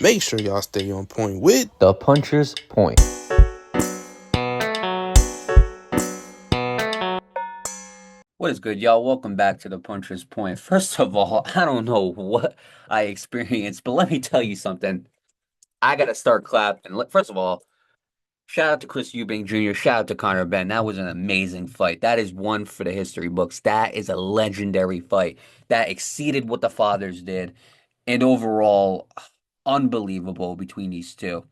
Make sure y'all stay on point with The Puncher's Point. What is good, y'all? Welcome back to the Puncher's Point. First of all, I don't know what I experienced, but let me tell you something. I gotta start clapping. First of all, shout out to Chris Eubank Jr. Shout out to Conor Benn. That was an amazing fight. That is one for the history books. That is a legendary fight that exceeded what the fathers did, and overall, unbelievable between these two.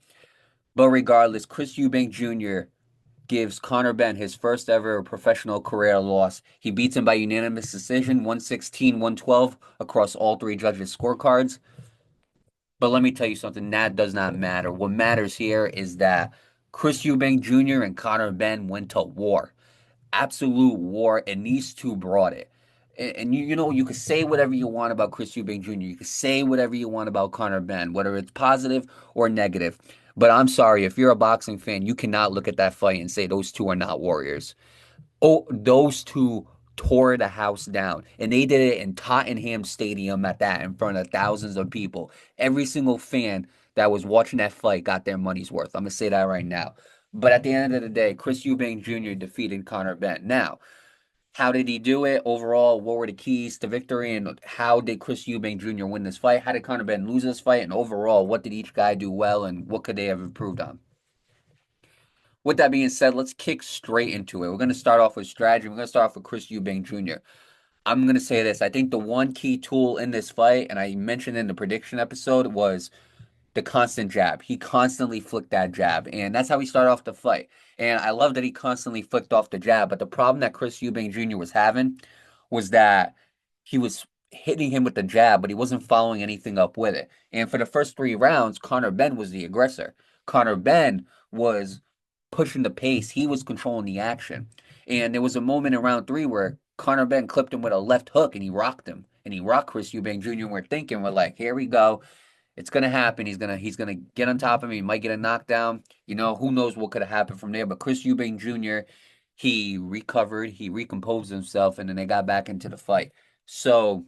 But regardless, Chris Eubank Jr. gives Conor Benn his first ever professional career loss. He beats him by unanimous decision, 116, 112 across all three judges' scorecards. But let me tell you something, that does not matter. What matters here is that Chris Eubank Jr. and Conor Benn went to war. Absolute war, and these two brought it. And you could say whatever you want about Chris Eubank Jr. You could say whatever you want about Conor Benn, whether it's positive or negative. But I'm sorry, if you're a boxing fan, you cannot look at that fight and say those two are not warriors. Oh, those two tore the house down, and they did it in Tottenham Stadium at that, in front of thousands of people. Every single fan that was watching that fight got their money's worth. I'm gonna say that right now. But at the end of the day, Chris Eubank Jr. defeated Conor Benn. Now, how did he do it? Overall, what were the keys to victory, and how did Chris Eubank Jr. win this fight? How did Conor Benn lose this fight? And overall, what did each guy do well, and what could they have improved on? With that being said, let's kick straight into it. We're going to start off with strategy. We're going to start off with Chris Eubank Jr. I'm going to say this. I think the one key tool in this fight, and I mentioned in the prediction episode, was the constant jab. He constantly flicked that jab, and that's how he started off the fight. And I love that he constantly flicked off the jab, but the problem that Chris Eubank Jr. was having was that he was hitting him with the jab, but he wasn't following anything up with it. And for the first 3 rounds, Conor Benn was the aggressor. Conor Benn was pushing the pace. He was controlling the action. And there was a moment in round 3 where Conor Benn clipped him with a left hook and he rocked him. And he rocked Chris Eubank Jr. And we're thinking, we're like, here we go. It's gonna happen. He's gonna get on top of him. He might get a knockdown. Who knows what could have happened from there. But Chris Eubank Jr., he recovered, he recomposed himself, and then they got back into the fight. So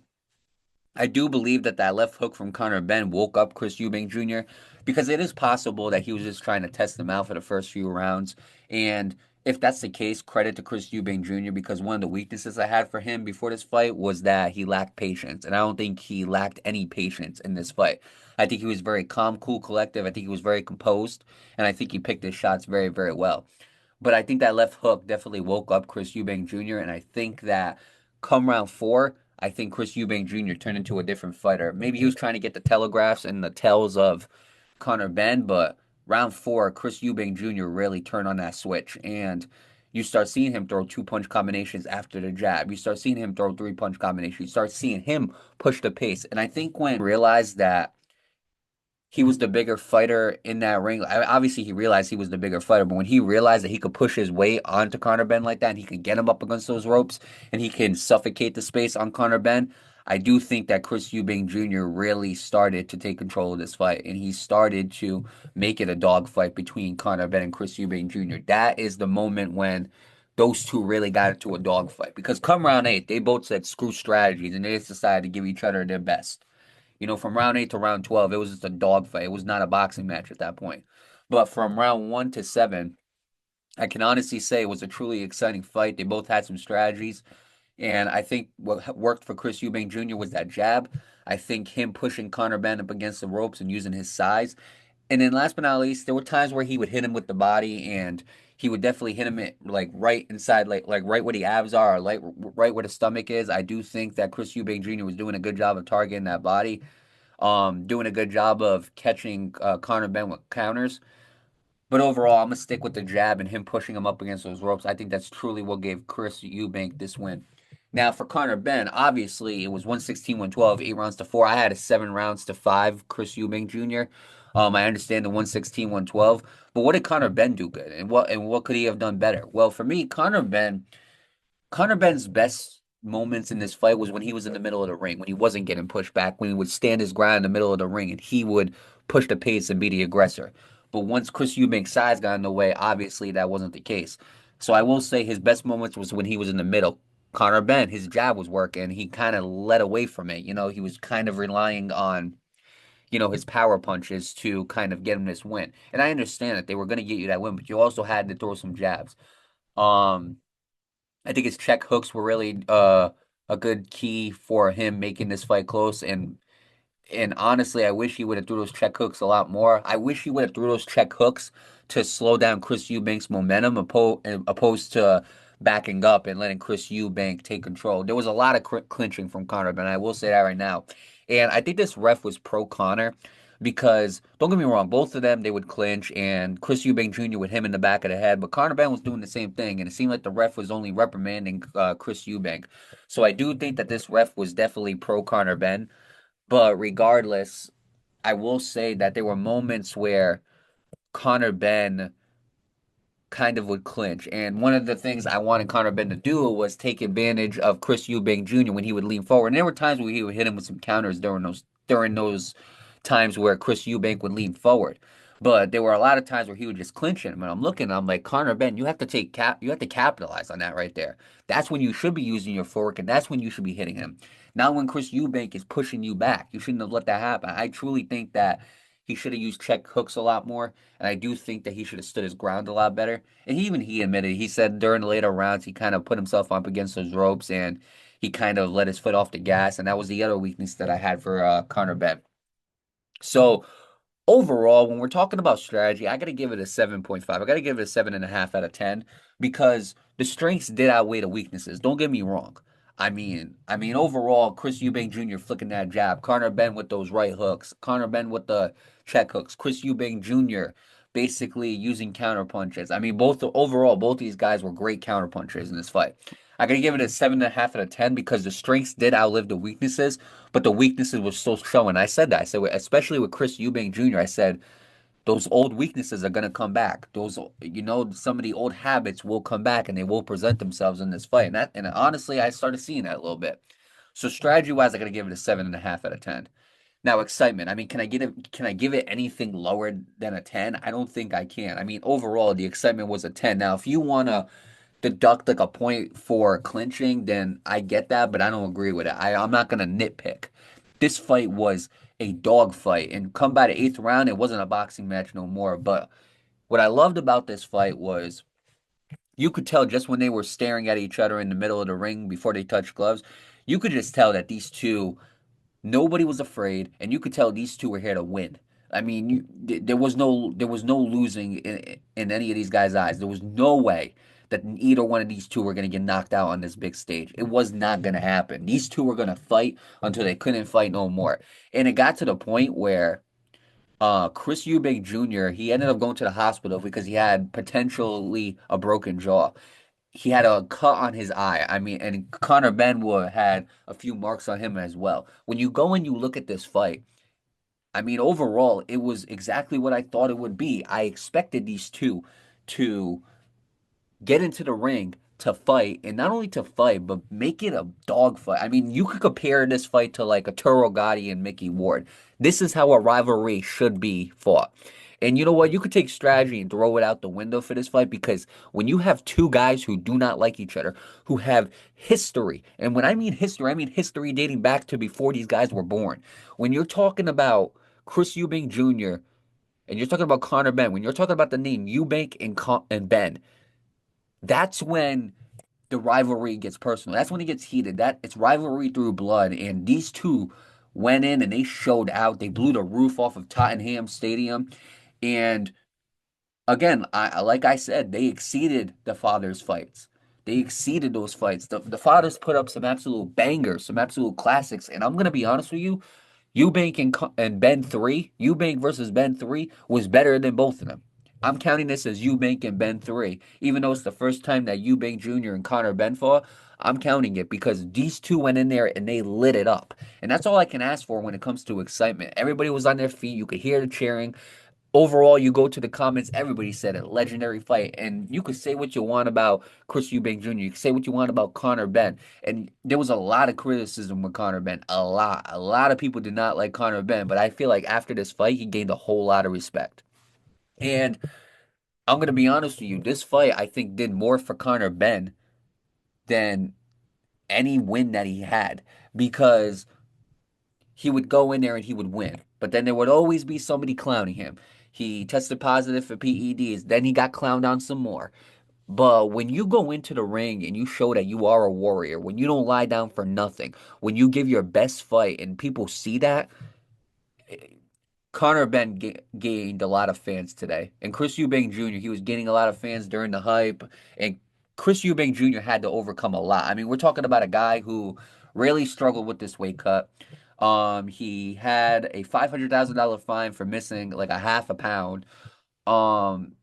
I do believe that that left hook from Conor Benn woke up Chris Eubank Jr. because it is possible that he was just trying to test him out for the first few rounds. And if that's the case, credit to Chris Eubank Jr. because one of the weaknesses I had for him before this fight was that he lacked patience. And I don't think he lacked any patience in this fight. I think he was very calm, cool, collective. I think he was very composed. And I think he picked his shots very, very well. But I think that left hook definitely woke up Chris Eubank Jr. And I think that come round 4, I think Chris Eubank Jr. turned into a different fighter. Maybe he was trying to get the telegraphs and the tells of Conor Benn, but round 4, Chris Eubank Jr. really turned on that switch. And you start seeing him throw 2 punch combinations after the jab. You start seeing him throw 3 punch combinations. You start seeing him push the pace. And I think when he realized that he was the bigger fighter in that ring. Obviously, he realized he was the bigger fighter, but when he realized that he could push his weight onto Conor Benn like that, and he could get him up against those ropes, and he can suffocate the space on Conor Benn, I do think that Chris Eubank Jr. really started to take control of this fight, and he started to make it a dogfight between Conor Benn and Chris Eubank Jr. That is the moment when those two really got into a dogfight, because come round 8, they both said screw strategies, and they just decided to give each other their best. From round 8 to round 12, it was just a dogfight. It was not a boxing match at that point. But from round 1 to 7, I can honestly say it was a truly exciting fight. They both had some strategies. And I think what worked for Chris Eubank Jr. was that jab. I think him pushing Conor Benn up against the ropes and using his size. And then last but not least, there were times where he would hit him with the body, and he would definitely hit him at, like right inside, like right where the abs are, or like right where the stomach is. I do think that Chris Eubank Jr. was doing a good job of targeting that body, doing a good job of catching Conor Benn with counters. But overall, I'm gonna stick with the jab and him pushing him up against those ropes. I think that's truly what gave Chris Eubank this win. Now for Conor Benn, obviously it was 116, 112, 8 rounds to 4. I had a 7 rounds to 5, Chris Eubank Jr. I understand the 116, 112, but what did Conor Benn do good, and what could he have done better? Well, for me, Conor Benn's best moments in this fight was when he was in the middle of the ring, when he wasn't getting pushed back, when he would stand his ground in the middle of the ring and he would push the pace and be the aggressor. But once Chris Eubank's size got in the way, obviously that wasn't the case. So I will say his best moments was when he was in the middle. Conor Benn, his jab was working. He kind of led away from it. He was kind of relying on his power punches to kind of get him this win. And I understand that they were going to get you that win, but you also had to throw some jabs. Um, I think his check hooks were really a good key for him making this fight close. And honestly, I wish he would have threw those check hooks a lot more. I wish he would have threw those check hooks to slow down Chris Eubank's momentum, opposed to backing up and letting Chris Eubank take control. There was a lot of clinching from Conor, but I will say that right now. And I think this ref was pro Conor because don't get me wrong, both of them they would clinch, and Chris Eubank Jr. with him in the back of the head, but Conor Benn was doing the same thing, and it seemed like the ref was only reprimanding Chris Eubank. So I do think that this ref was definitely pro Conor Benn. But regardless, I will say that there were moments where Conor Benn kind of would clinch. And one of the things I wanted Conor Benn to do was take advantage of Chris Eubank Jr. when he would lean forward. And there were times where he would hit him with some counters during those times where Chris Eubank would lean forward. But there were a lot of times where he would just clinch him. And I'm looking, I'm like, Conor Benn, you have to capitalize on that right there. That's when you should be using your fork, and that's when you should be hitting him. Not when Chris Eubank is pushing you back. You shouldn't have let that happen. I truly think that he should have used check hooks a lot more. And I do think that he should have stood his ground a lot better. And he admitted, he said during the later rounds, he kind of put himself up against those ropes and he kind of let his foot off the gas. And that was the other weakness that I had for Conor Benn. So overall, when we're talking about strategy, I got to give it a 7.5. I got to give it a 7.5 out of 10 because the strengths did outweigh the weaknesses. Don't get me wrong. I mean, overall, Chris Eubank Jr. flicking that jab, Conor Benn with those right hooks, Conor Benn with the check hooks, Chris Eubank Jr. basically using counter punches. I mean, both these guys were great counter punchers in this fight. I gotta give it a 7.5 out of 10 because the strengths did outlive the weaknesses, but the weaknesses were still showing. I said that. I said, especially with Chris Eubank Jr., I said, those old weaknesses are going to come back. Some of the old habits will come back and they will present themselves in this fight. And honestly, I started seeing that a little bit. So strategy wise, I got to give it a 7.5 out of 10. Now, excitement. I mean, can I give it anything lower than a 10? I don't think I can. I mean, overall, the excitement was a 10. Now, if you want to deduct like a point for clinching, then I get that, but I don't agree with it. I'm not gonna nitpick. This fight was a dog fight, and come by the eighth round, it wasn't a boxing match no more. But what I loved about this fight was you could tell just when they were staring at each other in the middle of the ring before they touched gloves, you could just tell that these two nobody was afraid, and you could tell these two were here to win. I mean, there was no losing in any of these guys' eyes. There was no way that either one of these two were going to get knocked out on this big stage. It was not going to happen. These two were going to fight until they couldn't fight no more. And it got to the point where Chris Eubank Jr. he ended up going to the hospital because he had potentially a broken jaw. He had a cut on his eye. I mean, and Conor Benwood had a few marks on him as well. When you go and you look at this fight, I mean, overall, it was exactly what I thought it would be. I expected these two to get into the ring to fight, and not only to fight, but make it a dog fight. I mean, you could compare this fight to like a Turo Gotti and Mickey Ward. This is how a rivalry should be fought. And you know what? You could take strategy and throw it out the window for this fight because when you have two guys who do not like each other, who have history, and when I mean history dating back to before these guys were born. When you're talking about Chris Eubank Jr. and you're talking about Conor Benn, when you're talking about the name Eubank and Benn, that's when the rivalry gets personal. That's when it gets heated. That it's rivalry through blood. And these two went in and they showed out. They blew the roof off of Tottenham Stadium. And again, like I said, they exceeded the fathers' fights. They exceeded those fights. The fathers put up some absolute bangers, some absolute classics. And I'm gonna be honest with you, and Ben 3, Eubank versus Ben 3 was better than both of them. I'm counting this as Eubank and Ben 3. Even though it's the first time that Eubank Jr. and Conor Benn fought, I'm counting it because these two went in there and they lit it up. And that's all I can ask for when it comes to excitement. Everybody was on their feet. You could hear the cheering. Overall, you go to the comments, everybody said it. Legendary fight. And you could say what you want about Chris Eubank Jr. You could say what you want about Conor Benn. And there was a lot of criticism with Conor Benn. A lot. A lot of people did not like Conor Benn. But I feel like after this fight, he gained a whole lot of respect. And I'm going to be honest with you. This fight, I think, did more for Conor Benn than any win that he had. Because he would go in there and he would win. But then there would always be somebody clowning him. He tested positive for PEDs, then he got clowned on some more. But when you go into the ring and you show that you are a warrior, when you don't lie down for nothing, when you give your best fight and people see that, Conor Benn gained a lot of fans today. And Chris Eubank Jr., he was gaining a lot of fans during the hype. And Chris Eubank Jr. had to overcome a lot. I mean, we're talking about a guy who really struggled with this weight cut. He had a $500,000 fine for missing like a half a pound. Um,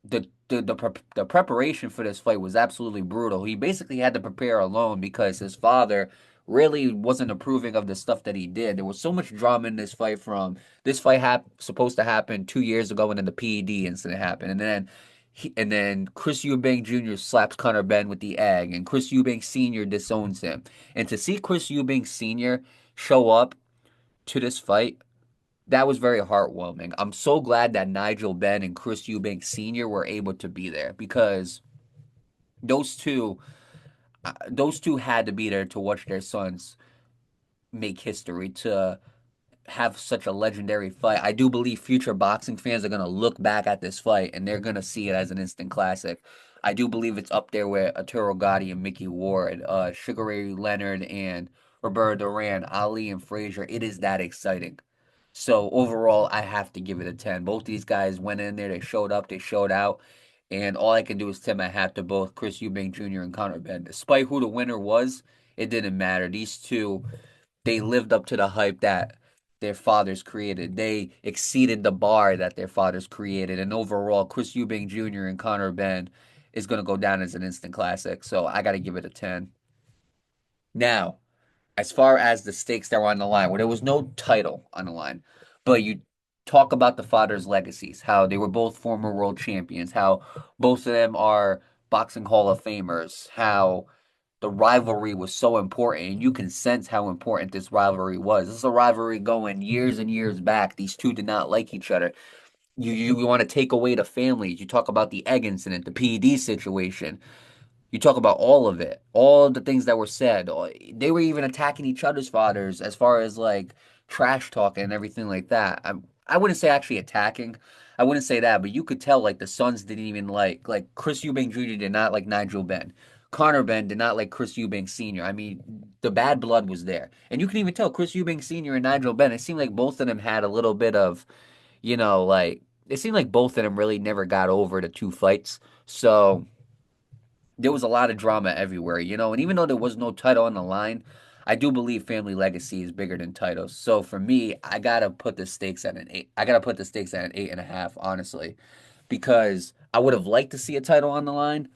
the preparation for this fight was absolutely brutal. He basically had to prepare alone because his father really wasn't approving of the stuff that he did. There was so much drama in this fight from this fight supposed to happen 2 years ago and then the PED incident happened. And then Chris Eubank Jr. slaps Conor Benn with the egg and Chris Eubank Sr. disowns him. And to see Chris Eubank Sr. show up to this fight, that was very heartwarming. I'm so glad that Nigel Benn and Chris Eubank Sr. were able to be there because those two, those two had to be there to watch their sons make history, to have such a legendary fight. I do believe future boxing fans are gonna look back at this fight and they're gonna see it as an instant classic. I do believe it's up there with Arturo Gatti and Mickey Ward, Sugar Ray Leonard and Roberto Duran, Ali and Frazier. It is that exciting. So overall, I have to give it a 10. Both these guys went in there, they showed up, they showed out, and all I can do is tip my hat to both Chris Eubank Jr. and Conor Benn. Despite who the winner was, it didn't matter. These two, they lived up to the hype that their fathers created. They exceeded the bar that their fathers created, and overall, Chris Eubank Jr. and Conor Benn is going to go down as an instant classic. So I got to give it a 10. Now, as far as the stakes that were on the line, where there was no title on the line, but you talk about the fathers' legacies, how they were both former world champions, how both of them are boxing Hall of Famers, how the rivalry was so important, and you can sense how important this rivalry was. This is a rivalry going years and years back. These two did not like each other. You want to take away the families. You talk about the egg incident, the PED situation. You talk about all of it, all the things that were said. They were even attacking each other's fathers as far as like trash talking and everything like that. I wouldn't say actually attacking. I wouldn't say that, but you could tell like the sons didn't even like Chris Eubank Jr. did not like Nigel Benn. Conor Benn did not like Chris Eubank Sr. I mean, the bad blood was there. And you can even tell Chris Eubank Sr. and Nigel Benn, it seemed like both of them had a little bit of, like it seemed like both of them really never got over the two fights. So there was a lot of drama everywhere. And even though there was no title on the line, I do believe family legacy is bigger than titles. So for me, I gotta put the stakes at an 8. I gotta put the stakes at an 8.5, honestly, because I would have liked to see a title on the line.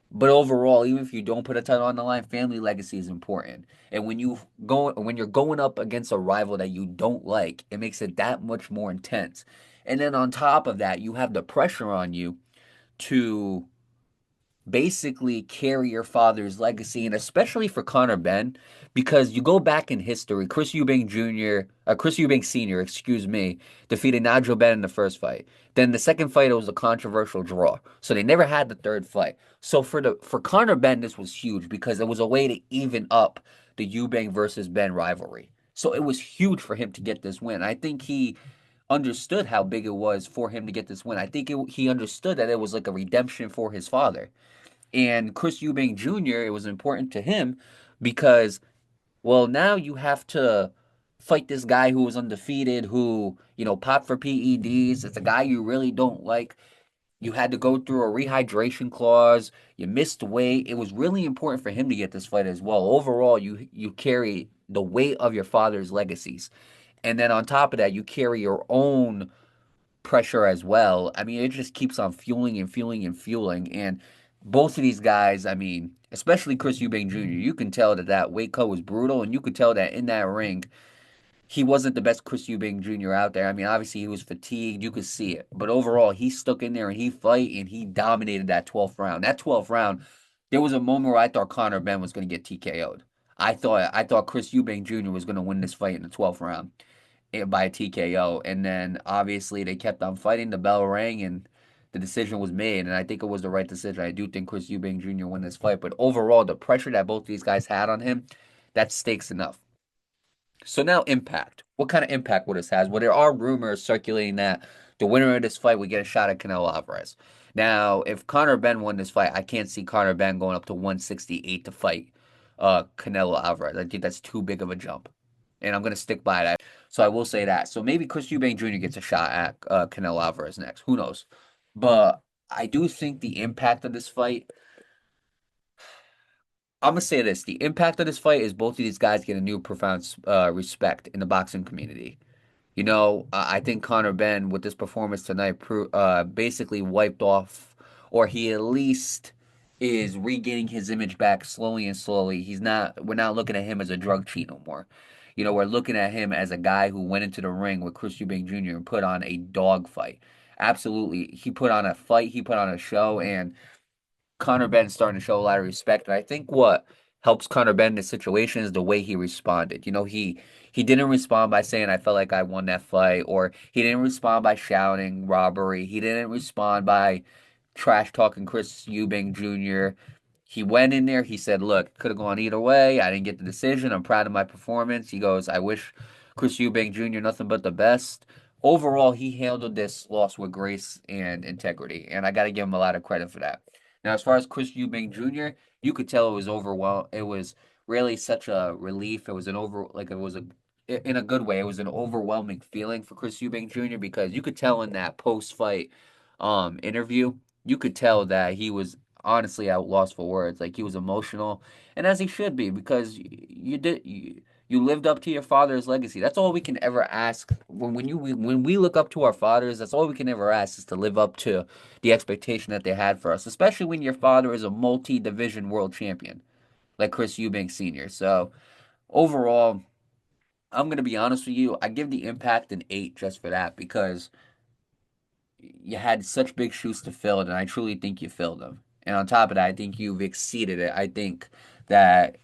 But overall, even if you don't put a title on the line, family legacy is important. And when you're going up against a rival that you don't like, it makes it that much more intense. And then on top of that, you have the pressure on you to basically carry your father's legacy, and especially for Conor Benn, because you go back in history, Chris Eubank Sr., excuse me, defeated Nigel Benn in the first fight. Then the second fight, it was a controversial draw, so they never had the third fight. So for Conor Benn, this was huge because it was a way to even up the Eubank versus Benn rivalry. So it was huge for him to get this win. I think he understood how big it was for him to get this win. I think he understood that it was like a redemption for his father. And Chris Eubank Jr., it was important to him because, well, now you have to fight this guy who was undefeated, who, popped for PEDs. It's a guy you really don't like. You had to go through a rehydration clause. You missed weight. It was really important for him to get this fight as well. Overall, you carry the weight of your father's legacies. And then on top of that, you carry your own pressure as well. I mean, it just keeps on fueling and fueling and fueling. And both of these guys, I mean, especially Chris Eubank Jr., you can tell that weight cut was brutal, and you could tell that in that ring, he wasn't the best Chris Eubank Jr. out there. I mean, obviously he was fatigued, you could see it, but overall, he stuck in there and he fight and he dominated that 12th round. That 12th round, there was a moment where I thought Conor Benn was going to get TKO'd. I thought Chris Eubank Jr. was going to win this fight in the 12th round by TKO. And then obviously they kept on fighting. The bell rang and the decision was made. And I think it was the right decision. I do think Chris Eubank Jr. won this fight. But overall, the pressure that both these guys had on him, that stakes enough. So now impact. What kind of impact would this has? Well, there are rumors circulating that the winner of this fight would get a shot at Canelo Alvarez. Now, if Conor Benn won this fight, I can't see Conor Benn going up to 168 to fight Canelo Alvarez. I think that's too big of a jump. And I'm gonna stick by that. So I will say that. So maybe Chris Eubank Jr. gets a shot at Canelo Alvarez next. Who knows? But I do think the impact of this fight, I'm gonna say this: the impact of this fight is both of these guys get a new profound respect in the boxing community. I think Conor Benn with this performance tonight basically wiped off, or he at least is regaining his image back slowly and slowly. We're not looking at him as a drug cheat no more. We're looking at him as a guy who went into the ring with Chris Eubank Jr. and put on a dog fight. Absolutely. He put on a fight, he put on a show, and Conor Benn's starting to show a lot of respect. And I think what helps Conor Benn in this situation is the way he responded. He didn't respond by saying I felt like I won that fight, or he didn't respond by shouting robbery. He didn't respond by trash talking Chris Eubank Jr. He went in there. He said, "Look, could have gone either way. I didn't get the decision. I'm proud of my performance." He goes, "I wish Chris Eubank Jr. nothing but the best." Overall, he handled this loss with grace and integrity, and I got to give him a lot of credit for that. Now, as far as Chris Eubank Jr., you could tell it was overwhelmed. It was really such a relief. It was in a good way. It was an overwhelming feeling for Chris Eubank Jr. because you could tell in that post-fight interview, you could tell that he was honestly at loss for words. Like he was emotional, and as he should be, because you lived up to your father's legacy. That's all we can ever ask when we look up to our fathers. That's all we can ever ask is to live up to the expectation that they had for us, especially when your father is a multi-division world champion like Chris Eubank Sr. So overall, I'm gonna be honest with you. I give the Impact an 8 just for that because you had such big shoes to fill, and I truly think you filled them. And on top of that, I think you've exceeded it. I think that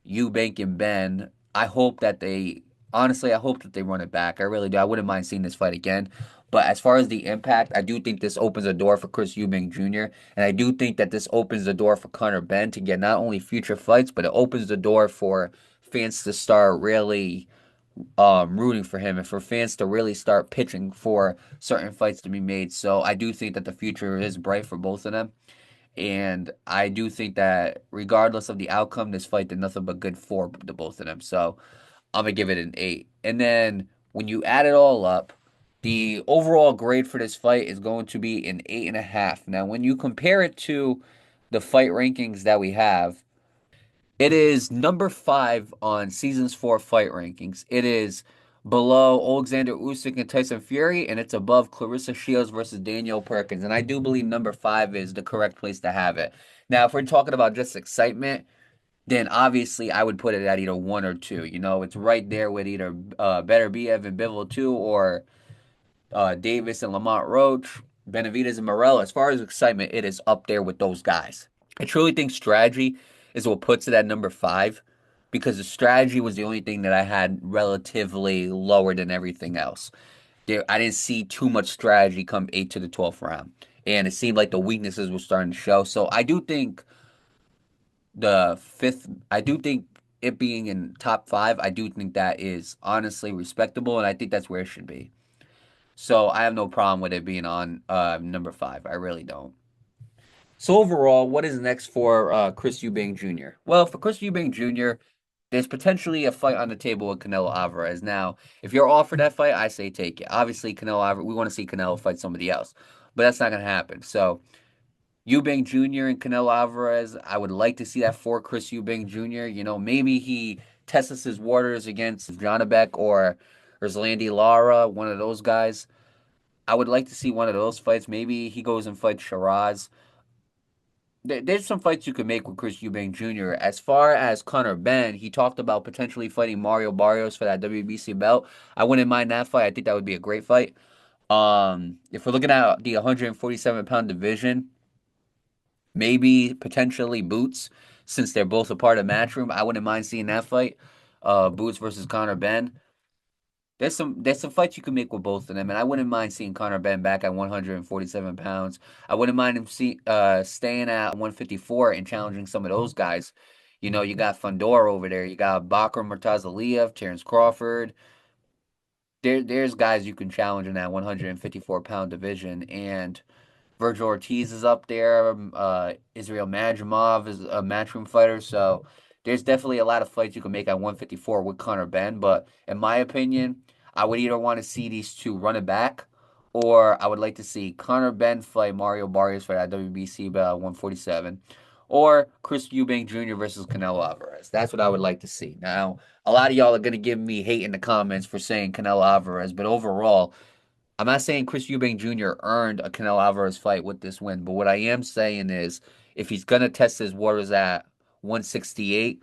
Eubank and Ben, I hope that they run it back. I really do. I wouldn't mind seeing this fight again. But as far as the impact, I do think this opens a door for Chris Eubank Jr. And I do think that this opens the door for Conor Benn to get not only future fights, but it opens the door for fans to start really rooting for him and for fans to really start pitching for certain fights to be made. So I do think that the future is bright for both of them. And I do think that regardless of the outcome, this fight did nothing but good for the both of them. So I'm gonna give it an 8. And then when you add it all up, the overall grade for this fight is going to be an 8.5. Now, when you compare it to the fight rankings that we have, it is number 5 on Seasons 4 fight rankings. It is below Alexander Usyk and Tyson Fury, and it's above Clarissa Shields versus Danielle Perkins. And I do believe number 5 is the correct place to have it. Now, if we're talking about just excitement, then obviously I would put it at either 1 or 2. It's right there with either Better Be Evan Bivol 2 or Davis and Lamont Roach, Benavidez and Morel. As far as excitement, it is up there with those guys. I truly think strategy is what puts it at number 5 because the strategy was the only thing that I had relatively lower than everything else. I didn't see too much strategy come 8 to the 12th round. And it seemed like the weaknesses were starting to show. So I do think it being in top 5, I do think that is honestly respectable. And I think that's where it should be. So I have no problem with it being on number 5. I really don't. So overall, what is next for Chris Eubank Jr.? Well, for Chris Eubank Jr., there's potentially a fight on the table with Canelo Alvarez. Now, if you're offered that fight, I say take it. Obviously, Canelo Alvarez, we want to see Canelo fight somebody else, but that's not going to happen. So Eubank Jr. and Canelo Alvarez, I would like to see that for Chris Eubank Jr. Maybe he tests his waters against Janabek or Zlandi Lara, one of those guys. I would like to see one of those fights. Maybe he goes and fights Shiraz. There's some fights you could make with Chris Eubank Jr. As far as Conor Benn, he talked about potentially fighting Mario Barrios for that WBC belt. I wouldn't mind that fight. I think that would be a great fight. If we're looking at the 147-pound division, maybe potentially Boots, since they're both a part of Matchroom. I wouldn't mind seeing that fight. Boots versus Conor Benn. There's some fights you can make with both of them, and I wouldn't mind seeing Conor Benn back at 147 pounds. I wouldn't mind him staying at 154 and challenging some of those guys. You got Fundora over there. You got Bakram Murtazaliev, Terrence Crawford. There's guys you can challenge in that 154-pound division, and Virgil Ortiz is up there. Israel Madrimov is a matchroom fighter. So there's definitely a lot of fights you can make at 154 with Conor Benn. But in my opinion, I would either want to see these two run it back, or I would like to see Conor Benn fight Mario Barrios for that WBC belt 147, or Chris Eubank Jr. versus Canelo Alvarez. That's what I would like to see. Now, a lot of y'all are gonna give me hate in the comments for saying Canelo Alvarez, but overall, I'm not saying Chris Eubank Jr. earned a Canelo Alvarez fight with this win, but what I am saying is if he's gonna test his waters at 168,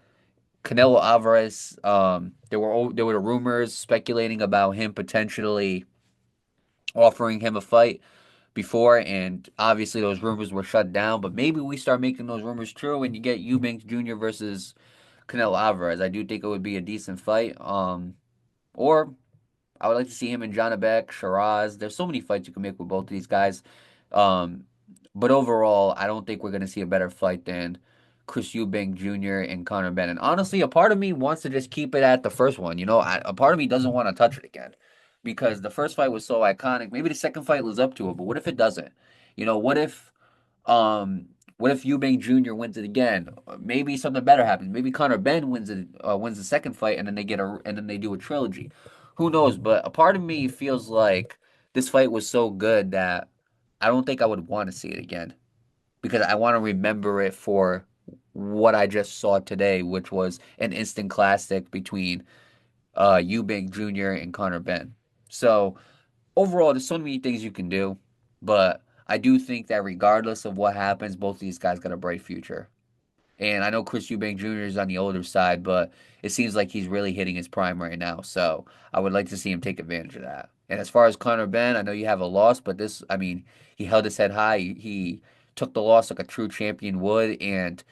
Canelo Alvarez, there were the rumors speculating about him potentially offering him a fight before, and obviously those rumors were shut down. But maybe we start making those rumors true, and you get Eubank Jr. versus Canelo Alvarez. I do think it would be a decent fight. Or I would like to see him and Janabek, Shiraz. There's so many fights you can make with both of these guys. Um, but overall, I don't think we're going to see a better fight than Chris Eubank Jr. and Conor Benn. And honestly, a part of me wants to just keep it at the first one. A part of me doesn't want to touch it again because the first fight was so iconic. Maybe the second fight lives up to it, but what if it doesn't? You know, um, what if Eubank Jr. wins it again? Maybe something better happens. Maybe Conor Benn wins the second fight, and then they do a trilogy. Who knows? But a part of me feels like this fight was so good that I don't think I would want to see it again because I want to remember it for what I just saw today, which was an instant classic between Eubank Jr. and Conor Benn. So overall, there's so many things you can do, but I do think that regardless of what happens, both of these guys got a bright future. And I know Chris Eubank Jr. is on the older side, but it seems like he's really hitting his prime right now. So I would like to see him take advantage of that. And as far as Conor Benn, I know you have a loss, but I mean, he held his head high. He took the loss like a true champion would, and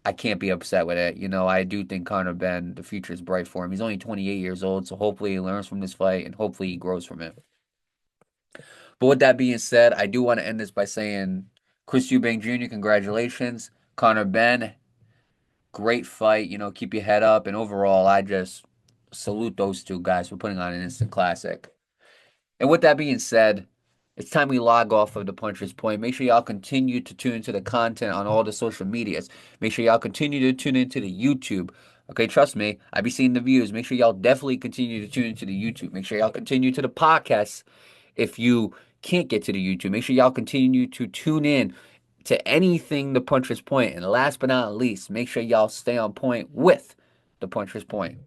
I can't be upset with it. I do think Conor Benn, the future is bright for him. He's only 28 years old, so hopefully he learns from this fight and hopefully he grows from it. But with that being said, I do want to end this by saying Chris Eubank Jr., congratulations. Conor Benn, great fight. Keep your head up. And overall, I just salute those two guys for putting on an instant classic. And with that being said, it's time we log off of the Puncher's Point. Make sure y'all continue to tune into the content on all the social medias. Make sure y'all continue to tune into the YouTube. Okay, trust me, I be seeing the views. Make sure y'all definitely continue to tune into the YouTube. Make sure y'all continue to the podcast if you can't get to the YouTube. Make sure y'all continue to tune in to anything the Puncher's Point. And last but not least, make sure y'all stay on point with the Puncher's Point.